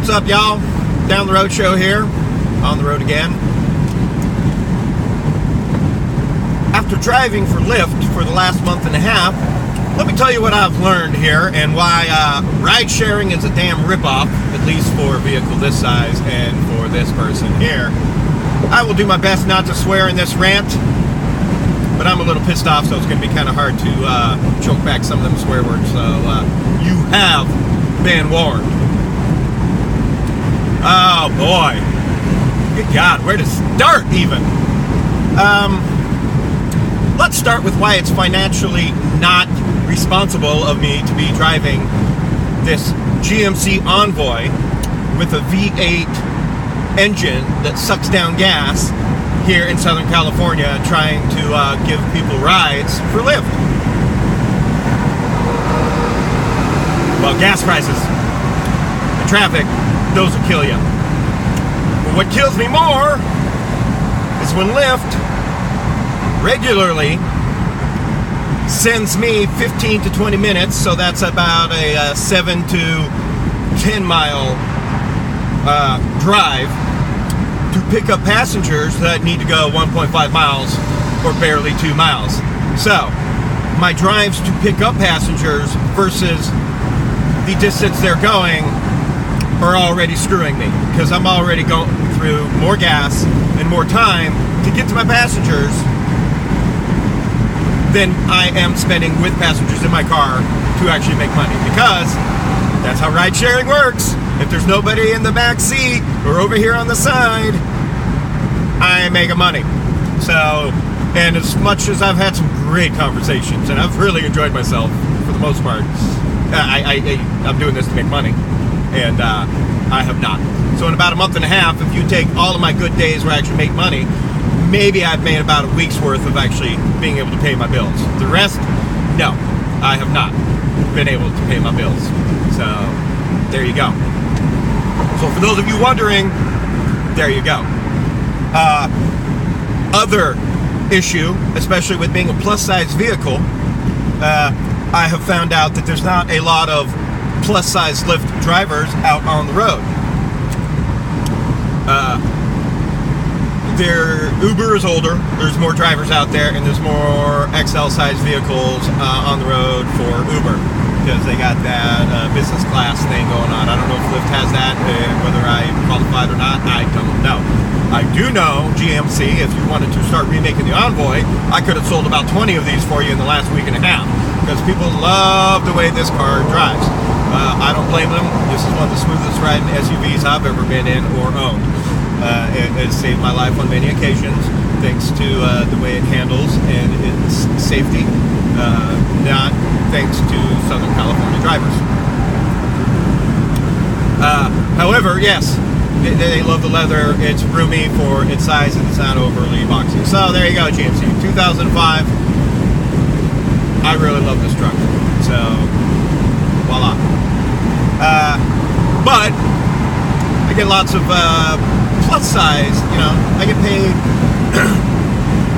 What's up, y'all? Down the Road Show here, on the road again. After driving for Lyft for the last month and a half, let me tell you what I've learned here and why ride sharing is a damn ripoff, at least for a vehicle this size and for this person here. I will do my best not to swear in this rant, but I'm a little pissed off, so it's going to be kind of hard to choke back some of them swear words. So you have been warned. Oh boy, good God, where to start even? Let's start with why it's financially not responsible of me to be driving this GMC Envoy with a V8 engine that sucks down gas here in Southern California, trying to give people rides for Lyft. Well, gas prices, the traffic, those will kill you. But what kills me more is when Lyft regularly sends me 15 to 20 minutes, so that's about a 7 to 10 mile drive, to pick up passengers that need to go 1.5 miles or barely 2 miles. So my drives to pick up passengers versus the distance they're going are already screwing me, because I'm already going through more gas and more time to get to my passengers than I am spending with passengers in my car to actually make money, because that's how ride sharing works. If there's nobody in the back seat or over here on the side, I am making money. So, and as much as I've had some great conversations and I've really enjoyed myself for the most part, I'm doing this to make money. And I have not. So in about a month and a half, if you take all of my good days where I actually make money, maybe I've made about a week's worth of actually being able to pay my bills. The rest, no, I have not been able to pay my bills. So there you go. So for those of you wondering, there you go. Other issue, especially with being a plus-size vehicle, I have found out that there's not a lot of plus-size Lyft drivers out on the road. Uber is older, there's more drivers out there, and there's more XL-sized vehicles on the road for Uber, because they got that business class thing going on. I don't know if Lyft has that, whether I qualified or not, I don't know. I do know GMC, if you wanted to start remaking the Envoy, I could have sold about 20 of these for you in the last week and a half, because people love the way this car drives. I don't blame them. This is one of the smoothest riding SUVs I've ever been in or owned. It has saved my life on many occasions, thanks to the way it handles and its safety, not thanks to Southern California drivers. However, yes, they love the leather. It's roomy for its size and it's not overly boxy. So there you go, GMC. 2005. I really love this truck. So, voila. But I get lots of plus size, you know, I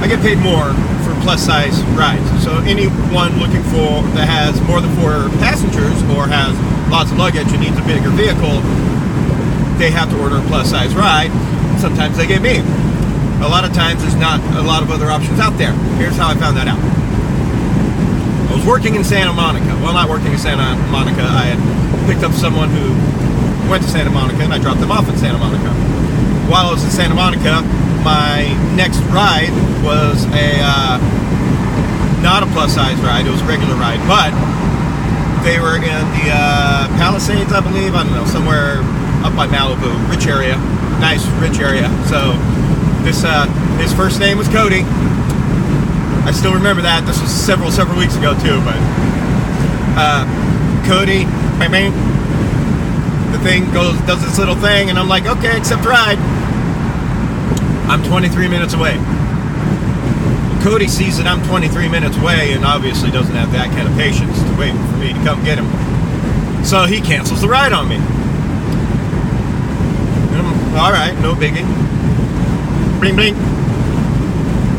get paid more for plus size rides. So anyone looking for that has more than 4 passengers or has lots of luggage and needs a bigger vehicle, they have to order a plus size ride. Sometimes they get me. A lot of times there's not a lot of other options out there. Here's how I found that out. I was working in Santa Monica. Well, not working in Santa Monica. I had picked up someone who went to Santa Monica, and I dropped them off in Santa Monica. While I was in Santa Monica, my next ride was not a plus-size ride. It was a regular ride, but they were in the Palisades, I believe. I don't know, somewhere up by Malibu, rich area, nice rich area. So this his first name was Cody. I still remember that. This was several weeks ago too, but Cody, I mean, the thing does this little thing, and I'm like, okay, accept ride. I'm 23 minutes away. Cody sees that I'm 23 minutes away and obviously doesn't have that kind of patience to wait for me to come get him. So he cancels the ride on me. All right, no biggie. Bling, bling.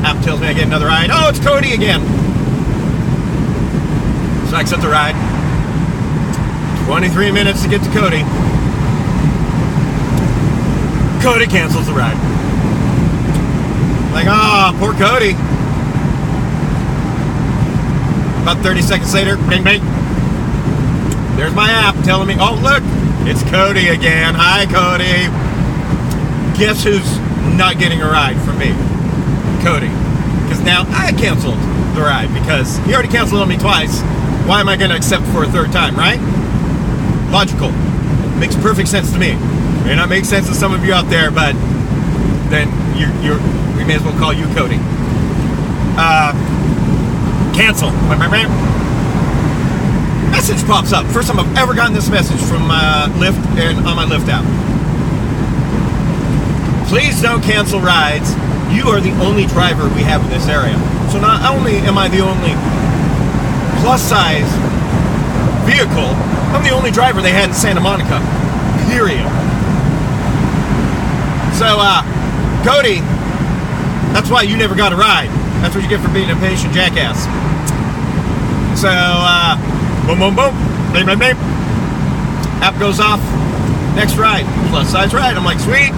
App tells me I get another ride. Oh, it's Cody again. So I accept the ride. 23 minutes to get to Cody. Cody cancels the ride. Like, poor Cody. About 30 seconds later, bing, bing. There's my app telling me, oh, look, it's Cody again. Hi, Cody. Guess who's not getting a ride from me? Cody. Because now I canceled the ride because he already canceled on me twice. Why am I going to accept for a third time, right? Logical. Makes perfect sense to me. May not make sense to some of you out there, but then we may as well call you Cody. Cancel. Message pops up. First time I've ever gotten this message from Lyft and on my Lyft app. Please don't cancel rides. You are the only driver we have in this area. So not only am I the only plus size vehicle, I'm the only driver they had in Santa Monica. Period. So, Cody, that's why you never got a ride. That's what you get for being a patient jackass. So, boom, boom, boom. Bing, bing, bing. App goes off. Next ride. Plus size ride. I'm like, sweet.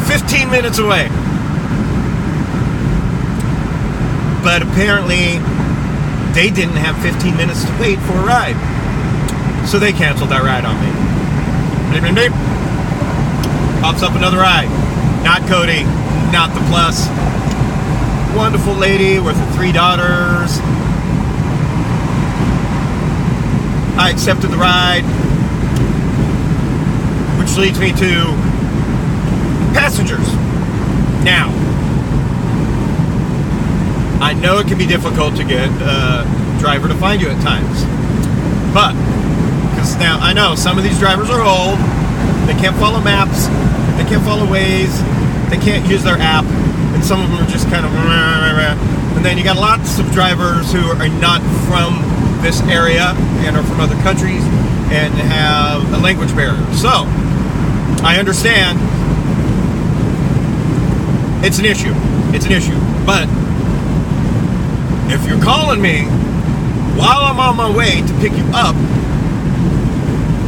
15 minutes away. But apparently, they didn't have 15 minutes to wait for a ride. So they canceled that ride on me. Bing, bing, bing. Pops up another ride. Not Cody. Not the plus. Wonderful lady with her 3 daughters. I accepted the ride, which leads me to passengers. Now, I know it can be difficult to get a driver to find you at times, but because now I know some of these drivers are old, they can't follow maps, they can't follow Waze, they can't use their app, and some of them are just kind of, and then you got lots of drivers who are not from this area and are from other countries and have a language barrier. So, I understand it's an issue. It's an issue. But if you're calling me while I'm on my way to pick you up,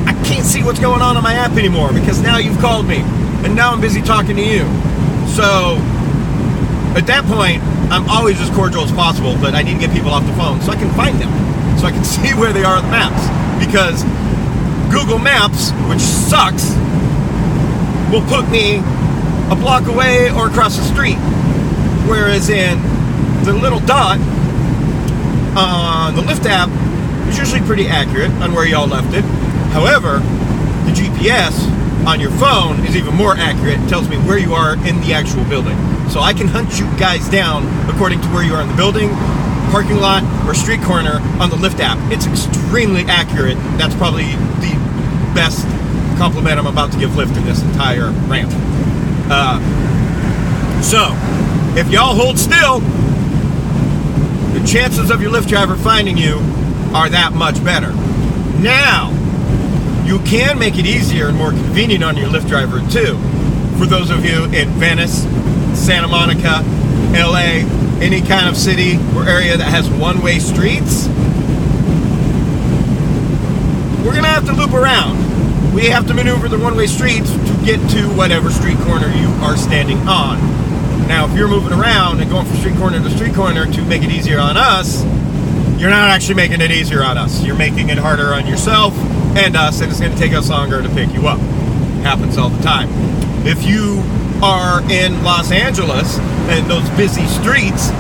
I can't see what's going on my app anymore because now you've called me and now I'm busy talking to you. So at that point, I'm always as cordial as possible, but I need to get people off the phone so I can find them, so I can see where they are on the maps. Because Google Maps, which sucks, will put me a block away or across the street. Whereas in the little dot on the Lyft app is usually pretty accurate on where y'all left it. However, the GPS on your phone is even more accurate. It tells me where you are in the actual building. So I can hunt you guys down according to where you are in the building, parking lot, or street corner on the Lyft app. It's extremely accurate. That's probably the best compliment I'm about to give Lyft in this entire rant. So, if y'all hold still, the chances of your Lyft driver finding you are that much better. Now, you can make it easier and more convenient on your Lyft driver too. For those of you in Venice, Santa Monica, LA, any kind of city or area that has one-way streets, we're gonna have to loop around. We have to maneuver the one-way streets to get to whatever street corner you are standing on. Now, if you're moving around and going from street corner to street corner to make it easier on us, you're not actually making it easier on us. You're making it harder on yourself and us, and it's going to take us longer to pick you up. It happens all the time. If you are in Los Angeles and those busy streets,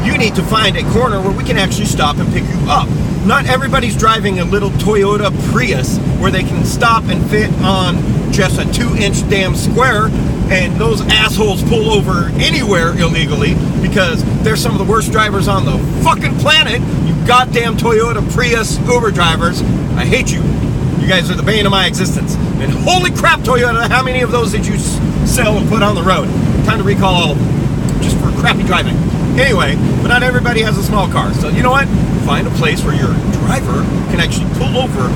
you need to find a corner where we can actually stop and pick you up. Not everybody's driving a little Toyota Prius where they can stop and fit on just a 2-inch damn square, and those assholes pull over anywhere illegally because they're some of the worst drivers on the fucking planet. You goddamn Toyota Prius Uber drivers. I hate you. You guys are the bane of my existence. And holy crap, Toyota, how many of those did you sell and put on the road? Time to recall all of them, just for crappy driving. Anyway, but not everybody has a small car. So you know what? Find a place where your driver can actually pull over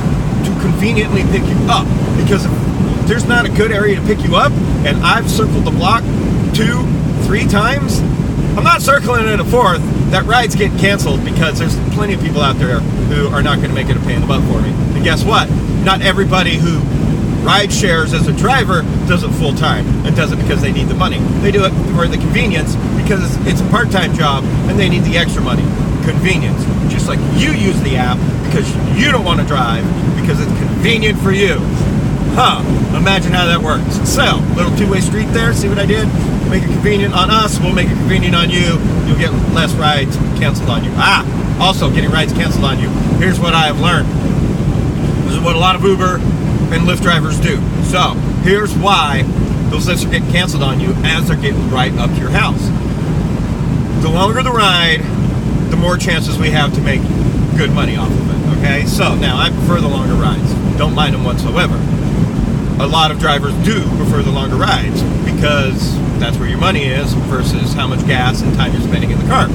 to conveniently pick you up. Because if there's not a good area to pick you up, and I've circled the block 2-3 times, I'm not circling it a fourth. That ride's getting canceled because there's plenty of people out there who are not going to make it a pain in the butt for me. And guess what? Not everybody who Ride shares as a driver does it full time and does it because they need the money. They do it for the convenience because it's a part-time job and they need the extra money. Convenience. Just like you use the app because you don't want to drive because it's convenient for you. Imagine how that works. So, little two-way street there. See what I did? Make it convenient on us. We'll make it convenient on you. You'll get less rides canceled on you. Also getting rides canceled on you. Here's what I have learned. This is what a lot of Uber and Lyft drivers do. So, here's why those Lyfts are getting canceled on you as they're getting right up to your house. The longer the ride, the more chances we have to make good money off of it. Okay? So, now I prefer the longer rides. Don't mind them whatsoever. A lot of drivers do prefer the longer rides because that's where your money is versus how much gas and time you're spending in the car.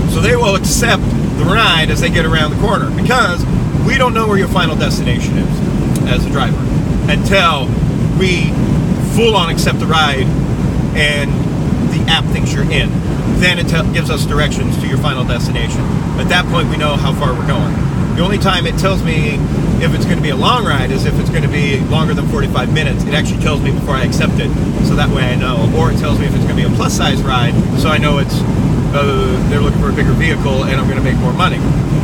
So they will accept the ride as they get around the corner because we don't know where your final destination is as a driver until we full on accept the ride and the app thinks you're in. Then it gives us directions to your final destination. At that point, we know how far we're going. The only time it tells me if it's going to be a long ride is if it's going to be longer than 45 minutes. It actually tells me before I accept it, so that way I know. Or it tells me if it's going to be a plus-size ride, so I know it's they're looking for a bigger vehicle and I'm going to make more money.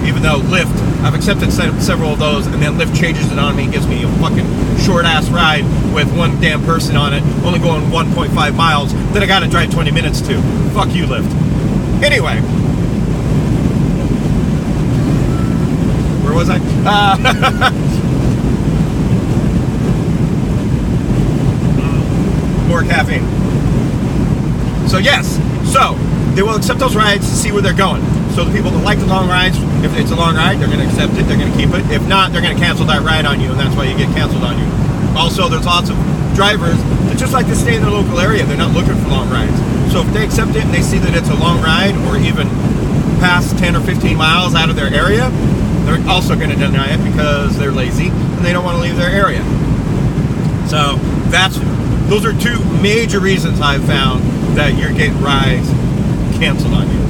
Even though Lyft, I've accepted several of those, and then Lyft changes it on me and gives me a fucking short-ass ride with one damn person on it, only going 1.5 miles, that I got to drive 20 minutes to. Fuck you, Lyft. Anyway. Where was I? More caffeine. So yes, they will accept those rides to see where they're going. So the people that like the long rides, if it's a long ride, they're going to accept it, they're going to keep it. If not, they're going to cancel that ride on you, and that's why you get canceled on you. Also, there's lots of drivers that just like to stay in their local area. They're not looking for long rides. So if they accept it and they see that it's a long ride or even past 10 or 15 miles out of their area, they're also going to deny it because they're lazy and they don't want to leave their area. So those are two major reasons I've found that you're getting rides canceled on you.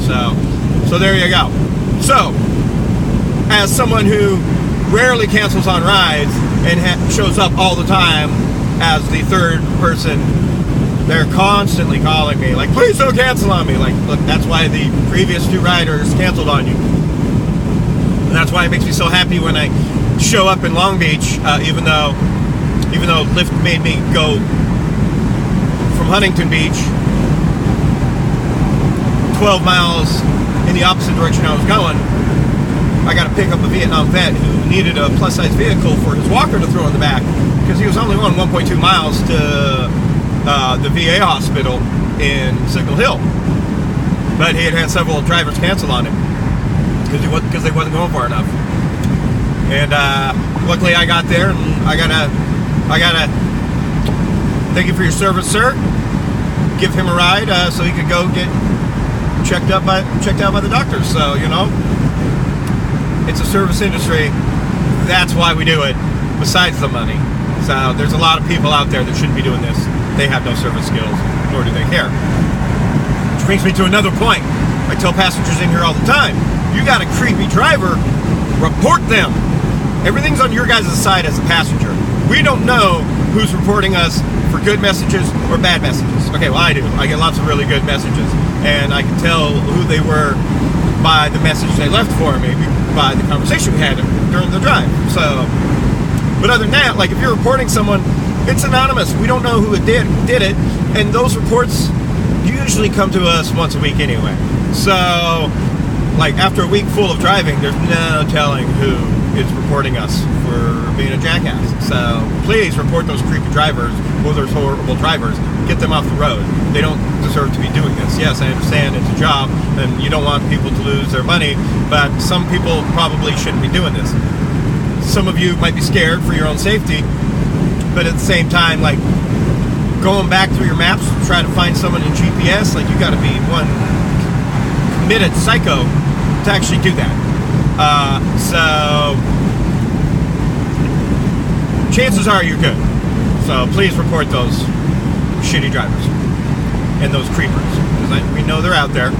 So there you go. So, as someone who rarely cancels on rides and shows up all the time as the third person, they're constantly calling me like, please don't cancel on me. Like, look, that's why the previous two riders canceled on you. And that's why it makes me so happy when I show up in Long Beach, even though Lyft made me go from Huntington Beach 12 miles in the opposite direction I was going. I got to pick up a Vietnam vet who needed a plus-size vehicle for his walker to throw in the back because he was only going 1.2 miles to the VA hospital in Signal Hill. But he had several drivers cancel on him because they wasn't going far enough. And luckily I got there, and I gotta thank you for your service, sir. Give him a ride so he could go get checked out by the doctors. So, it's a service industry. That's why we do it, besides the money. So there's a lot of people out there that shouldn't be doing this. They have no service skills, nor do they care. Which brings me to another point. I tell passengers in here all the time, you got a creepy driver, report them. Everything's on your guys' side as a passenger. We don't know who's reporting us for good messages or bad messages. Okay, well, I do. I get lots of really good messages, and I can tell who they were by the message they left for me, by the conversation we had during the drive. So, but other than that, like if you're reporting someone, it's anonymous. We don't know who did it, and those reports usually come to us once a week anyway. So, like after a week full of driving, there's no telling who is reporting us for being a jackass. So please report those creepy drivers or those horrible drivers. Get them off the road. They don't deserve to be doing this. Yes, I understand it's a job and you don't want people to lose their money, but some people probably shouldn't be doing this. Some of you might be scared for your own safety, but at the same time, like going back through your maps to try to find someone in GPS, like you got to be one committed psycho to actually do that. So chances are you're good. So please report those shitty drivers and those creepers, because we know they're out there.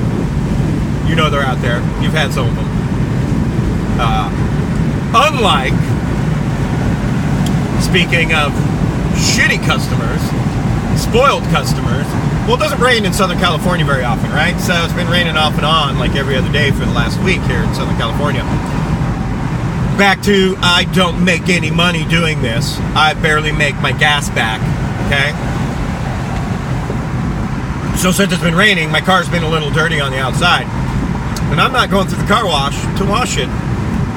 You know they're out there. You've had some of them. Unlike speaking of shitty customers, spoiled customers, well, it doesn't rain in Southern California very often, right? So it's been raining off and on like every other day for the last week here in Southern California. Back to, I don't make any money doing this. I barely make my gas back, okay? So since it's been raining, my car's been a little dirty on the outside. And I'm not going through the car wash to wash it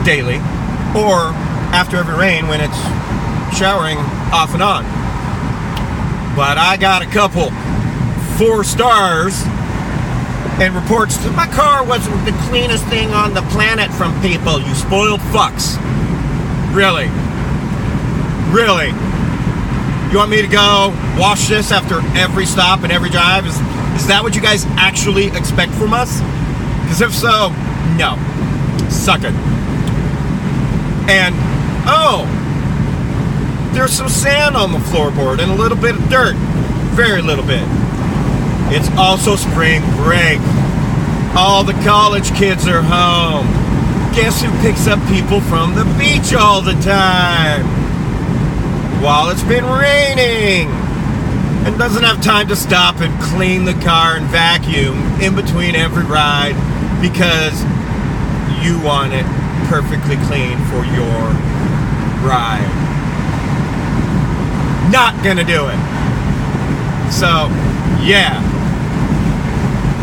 daily or after every rain when it's showering off and on. But I got a couple 4 stars and reports that my car wasn't the cleanest thing on the planet from people. You spoiled fucks. Really? Really? You want me to go wash this after every stop and every drive? Is that what you guys actually expect from us? Because if so, no. Suck it. And, oh, there's some sand on the floorboard and a little bit of dirt. Very little bit. It's also spring break. All the college kids are home. Guess who picks up people from the beach all the time? While it's been raining. And doesn't have time to stop and clean the car and vacuum in between every ride because you want it perfectly clean for your ride. Not gonna do it. So, yeah.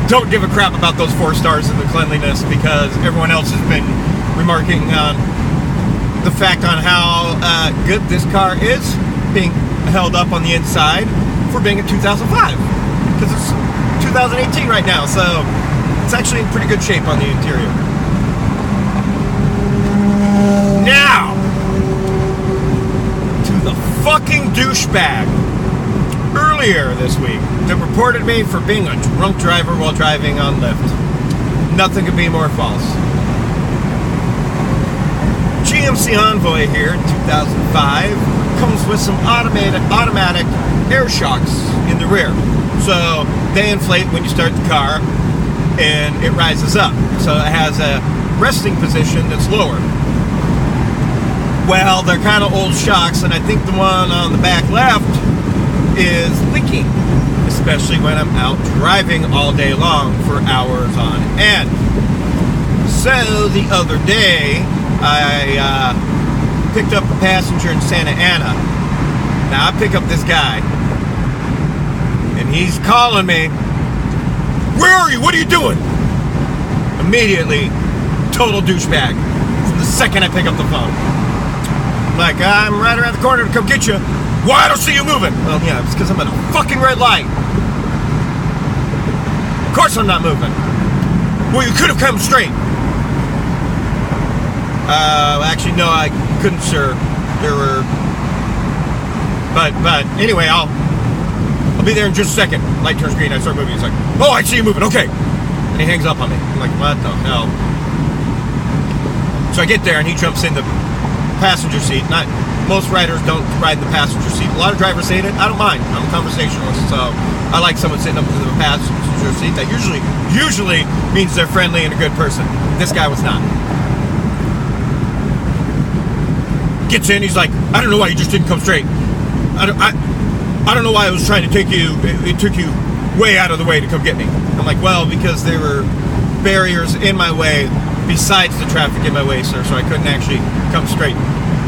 Don't give a crap about those 4 stars in the cleanliness because everyone else has been remarking on the fact on how good this car is being held up on the inside for being a 2005. Because it's 2018 right now, so it's actually in pretty good shape on the interior. Now, to the fucking douchebag earlier this week that reported me for being a drunk driver while driving on Lyft. Nothing could be more false. GMC Envoy here, 2005, comes with some automatic air shocks in the rear. So they inflate when you start the car and it rises up. So it has a resting position that's lower. Well, they're kind of old shocks, and I think the one on the back left is leaking, especially when I'm out driving all day long for hours on end. So the other day, I picked up a passenger in Santa Ana. Now I pick up this guy, and he's calling me, "Where are you? What are you doing?" Immediately, total douchebag. From the second I pick up the phone. Like, I'm right around the corner to come get you. Why, I don't see you moving? Well, yeah, it's because I'm at a fucking red light. Of course I'm not moving. Well, you could have come straight. Actually, no, I couldn't, sir. There were... But anyway, I'll be there in just a second. Light turns green, I start moving. He's like, "Oh, I see you moving, okay." And he hangs up on me. I'm like, what the hell? So I get there, and he jumps in the passenger seat. Most riders don't ride in the passenger seat. A lot of drivers hate it. I don't mind. I'm a conversationalist, so I like someone sitting up in the passenger seat. That usually means they're friendly and a good person. This guy was not. Gets in, he's like, "I don't know why you just didn't come straight. I don't know why I was trying to take you. It took you way out of the way to come get me." I'm like, "Well, because there were barriers in my way besides the traffic in my way, sir, so I couldn't actually come straight."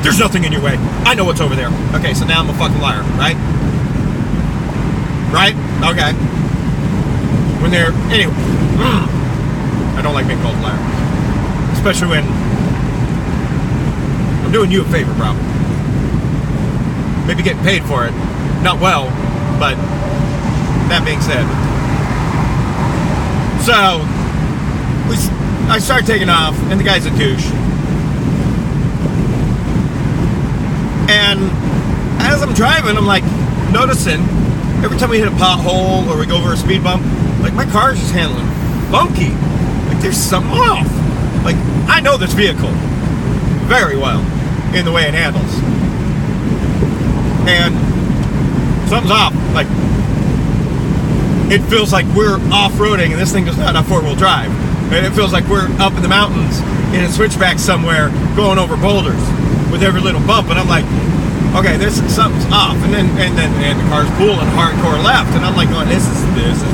"There's nothing in your way. I know what's over there." Okay, so now I'm a fucking liar, right? Right? Okay. Anyway, I don't like being called a liar. Especially when I'm doing you a favor, bro. Maybe getting paid for it. Not well, but that being said. So, I start taking off, and the guy's a douche. And as I'm driving, I'm like noticing every time we hit a pothole or we go over a speed bump, like my car's just handling funky. Like there's something off. Like I know this vehicle very well in the way it handles. And something's off. Like it feels like we're off-roading and this thing does not have four-wheel drive. And it feels like we're up in the mountains in a switchback somewhere going over boulders with every little bump. And I'm like, okay, something's off, and the car's pulling hardcore left, and I'm like, going, this is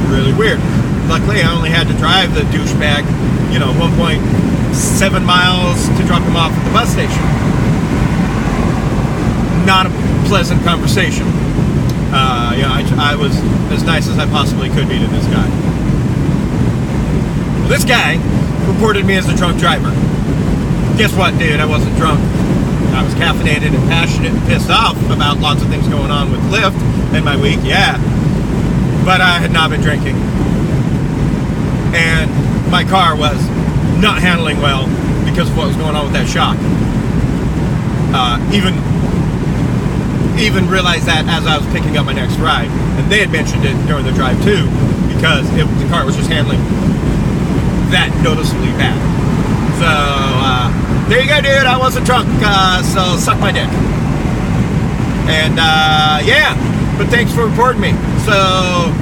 really weird. Luckily, I only had to drive the douchebag, 1.7 miles to drop him off at the bus station. Not a pleasant conversation. I was as nice as I possibly could be to this guy. Well, this guy reported me as a drunk driver. Guess what, dude? I wasn't drunk. I was caffeinated and passionate and pissed off about lots of things going on with Lyft in my week, yeah. But I had not been drinking. And my car was not handling well because of what was going on with that shock. Even realized that as I was picking up my next ride. And they had mentioned it during the drive too, because the car was just handling that noticeably bad. So, there you go, dude. I wasn't drunk, so suck my dick. And, yeah. But thanks for reporting me. So,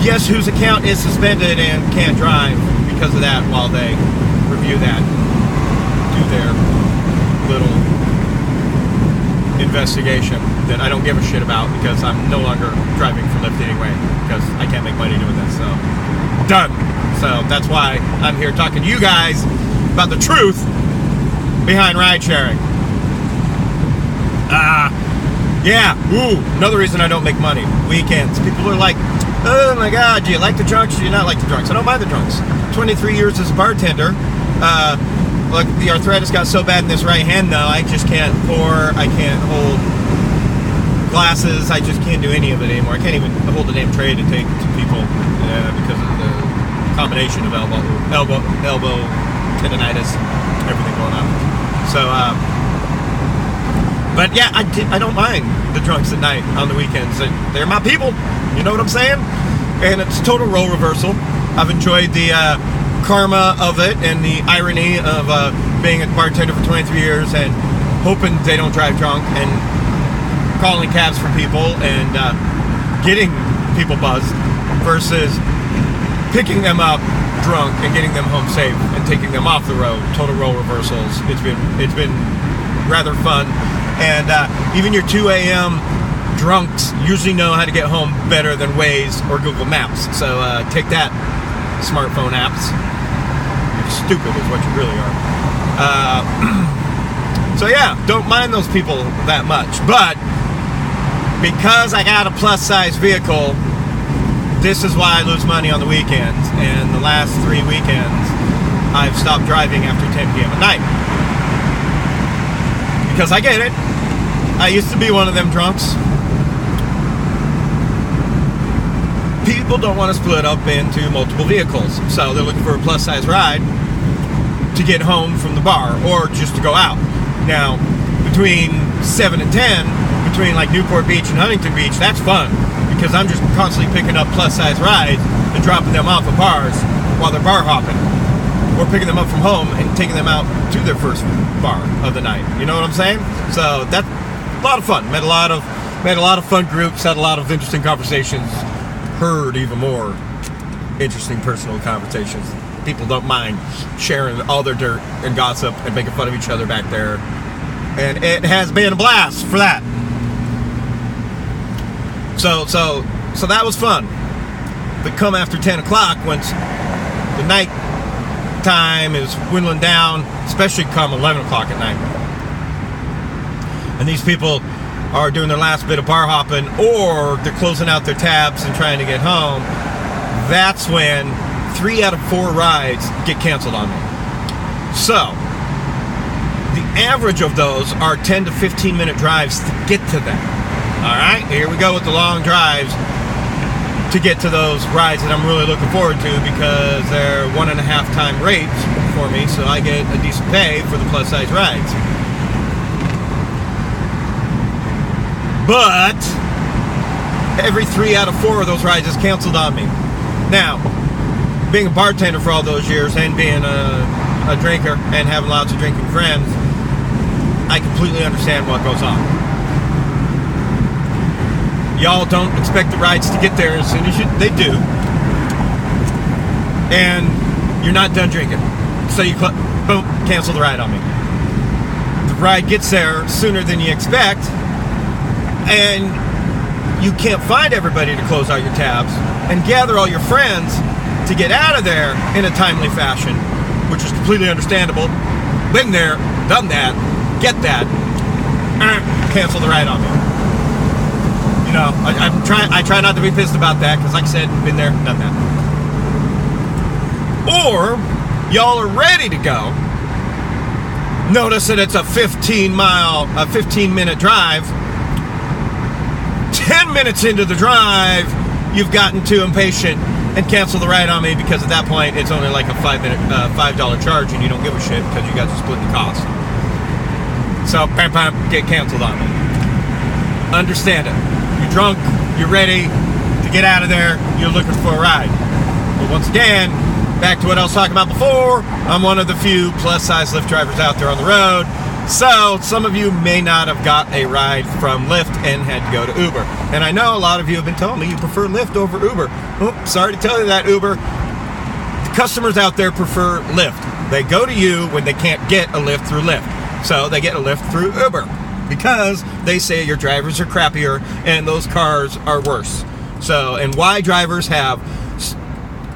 guess whose account is suspended and can't drive because of that while they review that, do their little investigation that I don't give a shit about because I'm no longer driving for Lyft anyway because I can't make money doing this. So, done. So, that's why I'm here talking to you guys about the truth behind ride sharing. Yeah, another reason I don't make money. Weekends. People are like, oh my God, do you like the drunks or do you not like the drunks? I don't mind the drunks. 23 years as a bartender. Look, the arthritis got so bad in this right hand now, I just can't pour, I can't hold glasses, I just can't do any of it anymore. I can't even hold the damn tray to take to people because of the combination of elbow tendonitis, everything going on. So, but yeah, I don't mind the drunks at night on the weekends. They're my people, you know what I'm saying? And it's total role reversal. I've enjoyed the karma of it and the irony of being a bartender for 23 years and hoping they don't drive drunk and calling cabs for people and getting people buzzed versus picking them up drunk and getting them home safe and taking them off the road. Total role reversals. It's been rather fun. And even your 2 a.m. drunks usually know how to get home better than Waze or Google Maps. So take that, smartphone apps. You're stupid is what you really are. So yeah, don't mind those people that much. But because I got a plus size vehicle, this is why I lose money on the weekends. And the last 3 weekends, I've stopped driving after 10 p.m. at night. Because I get it. I used to be one of them drunks. People don't want to split up into multiple vehicles. So they're looking for a plus size ride to get home from the bar or just to go out. Now, between 7 and 10, between like Newport Beach and Huntington Beach, that's fun. Because I'm just constantly picking up plus size rides and dropping them off at bars while they're bar hopping. Or picking them up from home and taking them out to their first bar of the night. You know what I'm saying? So that's a lot of fun. Met a lot of fun groups, had a lot of interesting conversations, heard even more interesting personal conversations. People don't mind sharing all their dirt and gossip and making fun of each other back there. And it has been a blast for that. So that was fun. But come after 10 o'clock, once the night time is dwindling down, especially come 11 o'clock at night, and these people are doing their last bit of bar hopping or they're closing out their tabs and trying to get home, that's when 3 out of 4 rides get canceled on me. So the average of those are 10 to 15 minute drives to get to them. Alright, here we go with the long drives to get to those rides that I'm really looking forward to because they're 1.5 time rates for me, so I get a decent pay for the plus size rides. But every 3 out of 4 of those rides is canceled on me. Now, being a bartender for all those years and being a drinker and having lots of drinking friends, I completely understand what goes on. Y'all don't expect the rides to get there as soon as they do. And you're not done drinking. So you boom, cancel the ride on me. The ride gets there sooner than you expect. and you can't find everybody to close out your tabs and gather all your friends to get out of there in a timely fashion, which is completely understandable. Been there, done that, get that, cancel the ride on me. You know, I try not to be pissed about that, because like I said, been there, done that. Or y'all are ready to go. Notice that it's a 15-minute drive. 10 minutes into the drive, you've gotten too impatient and cancel the ride on me, because at that point it's only like a $5 charge, and you don't give a shit because you guys are splitting the cost. So bam, bam, get canceled on me. Understand it. You're drunk, you're ready to get out of there, you're looking for a ride. But once again, back to what I was talking about before, I'm one of the few plus-size Lyft drivers out there on the road. So some of you may not have got a ride from Lyft and had to go to Uber. And I know a lot of you have been telling me you prefer Lyft over Uber. Oh, sorry to tell you that, Uber. The customers out there prefer Lyft. They go to you when they can't get a Lyft through Lyft. So they get a Lyft through Uber, because they say your drivers are crappier and those cars are worse. So, and why drivers have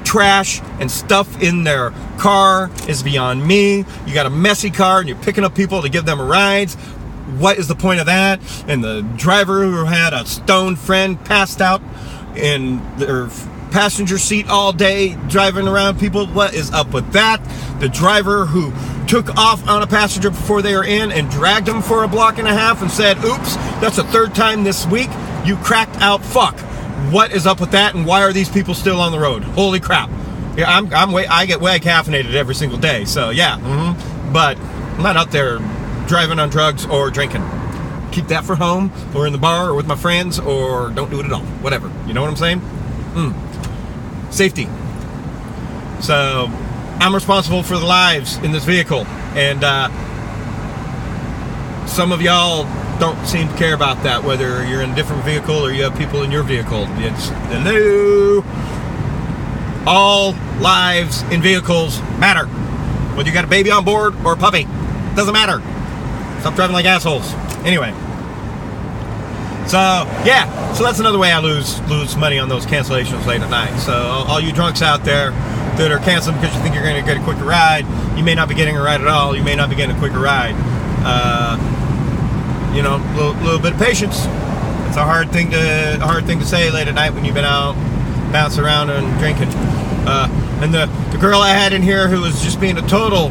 trash and stuff in their car is beyond me. You got a messy car and you're picking up people to give them rides. What is the point of that? And the driver who had a stoned friend passed out in their passenger seat all day driving around people, what is up with that? The driver who took off on a passenger before they were in and dragged them for a block and a half and said, oops, that's the third time this week, you cracked out fuck. What is up with that, and why are these people still on the road? Holy crap. Yeah, I get way caffeinated every single day, so yeah. But I'm not out there driving on drugs or drinking. Keep that for home, or in the bar, or with my friends, or don't do it at all. Whatever. You know what I'm saying? Safety. So I'm responsible for the lives in this vehicle, and some of y'all don't seem to care about that, whether you're in a different vehicle or you have people in your vehicle. It's hello. All lives in vehicles matter. Whether you got a baby on board or a puppy, doesn't matter. Stop driving like assholes. Anyway, so yeah, so that's another way I lose money on those cancellations late at night. So all you drunks out there that are canceling because you think you're going to get a quicker ride, you may not be getting a ride at all. You may not be getting a quicker ride. You know, a little bit of patience. It's a hard thing to say late at night when you've been out bouncing around and drinking. And the girl I had in here who was just being a total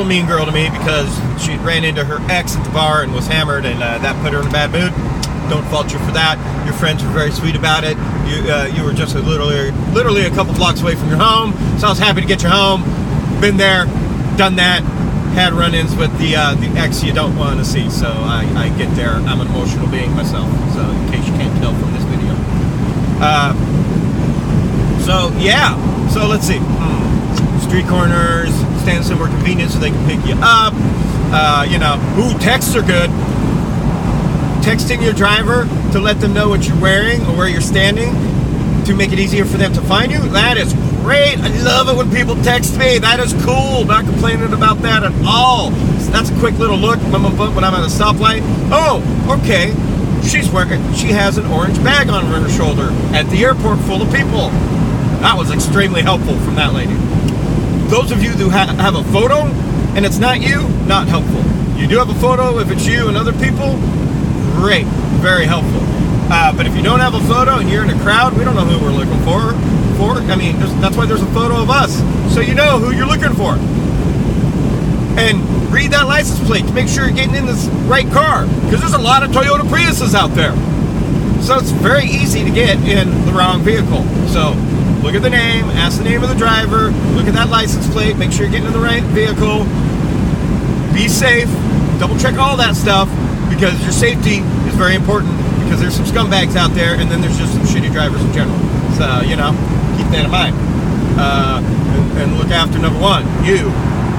mean girl to me because she ran into her ex at the bar and was hammered, and that put her in a bad mood. Don't fault you for that. Your friends were very sweet about it. You were just literally a couple blocks away from your home, so I was happy to get you home. Been there, done that. Had run-ins with the ex you don't want to see, so I get there. I'm an emotional being myself, so in case you can't tell from this video. So yeah, so let's see. Street corners, stand somewhere convenient so they can pick you up. You know, texts are good. Texting your driver to let them know what you're wearing or where you're standing to make it easier for them to find you, that is great. I love it when people text me. That is cool. Not complaining about that at all. So that's a quick little look when I'm at a stoplight. Oh, okay. She has an orange bag on her shoulder at the airport full of people. That was extremely helpful from that lady. Those of you who have a photo and it's not you, not helpful. You do have a photo if it's you and other people, great, very helpful. But if you don't have a photo and you're in a crowd, we don't know who we're looking for. I mean, that's why there's a photo of us, so you know who you're looking for. And read that license plate to make sure you're getting in this right car, because there's a lot of Toyota Priuses out there. So it's very easy to get in the wrong vehicle. So look at the name, ask the name of the driver, look at that license plate, make sure you're getting in the right vehicle. Be safe, double check all that stuff, because your safety is very important, because there's some scumbags out there, and then there's just some shitty drivers in general. So, you know, keep that in mind. And look after number one, you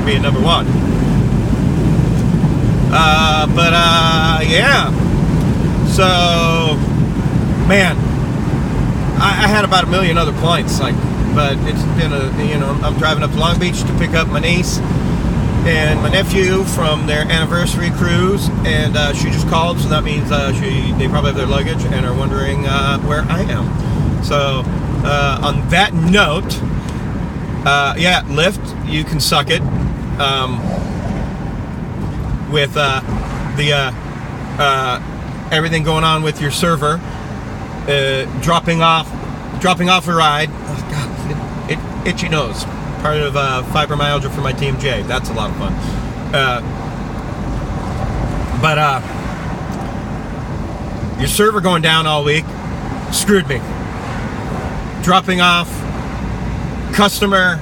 being number one. Yeah. So, man, I had about a million other points, but it's been I'm driving up to Long Beach to pick up my niece. and my nephew from their anniversary cruise, and she just called, so that means they probably have their luggage and are wondering where I am. So on that note, yeah, Lyft, you can suck it. With everything going on with your server, dropping off a ride. Oh, God, it itchy nose. Part of fibromyalgia for my TMJ. That's a lot of fun. But your server going down all week screwed me. Dropping off customer,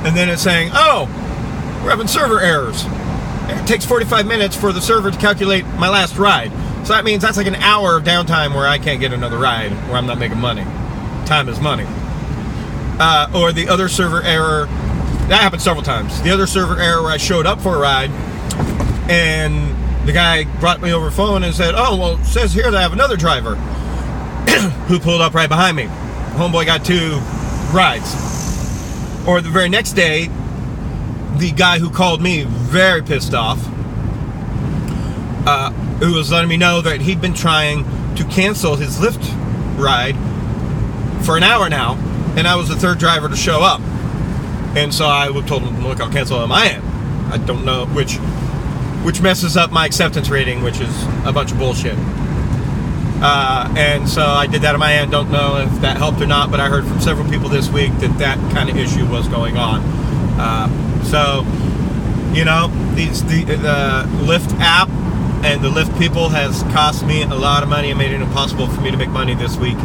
and then it's saying, "Oh, we're having server errors." It takes 45 minutes for the server to calculate my last ride. So that means that's like an hour of downtime where I can't get another ride, where I'm not making money. Time is money. Or the other server error, that happened several times. The other server error where I showed up for a ride, and the guy brought me over the phone and said, "Oh, well, it says here that I have another driver," who pulled up right behind me. Homeboy got 2 rides. Or the very next day, the guy who called me, very pissed off, who was letting me know that he'd been trying to cancel his Lyft ride for an hour now, and I was the 3rd driver to show up. And so I told him, "Look, I'll cancel on my end." I don't know, which messes up my acceptance rating, which is a bunch of bullshit. And so I did that on my end. Don't know if that helped or not, but I heard from several people this week that kind of issue was going on. So, you know, the Lyft app and the Lyft people has cost me a lot of money and made it impossible for me to make money this week.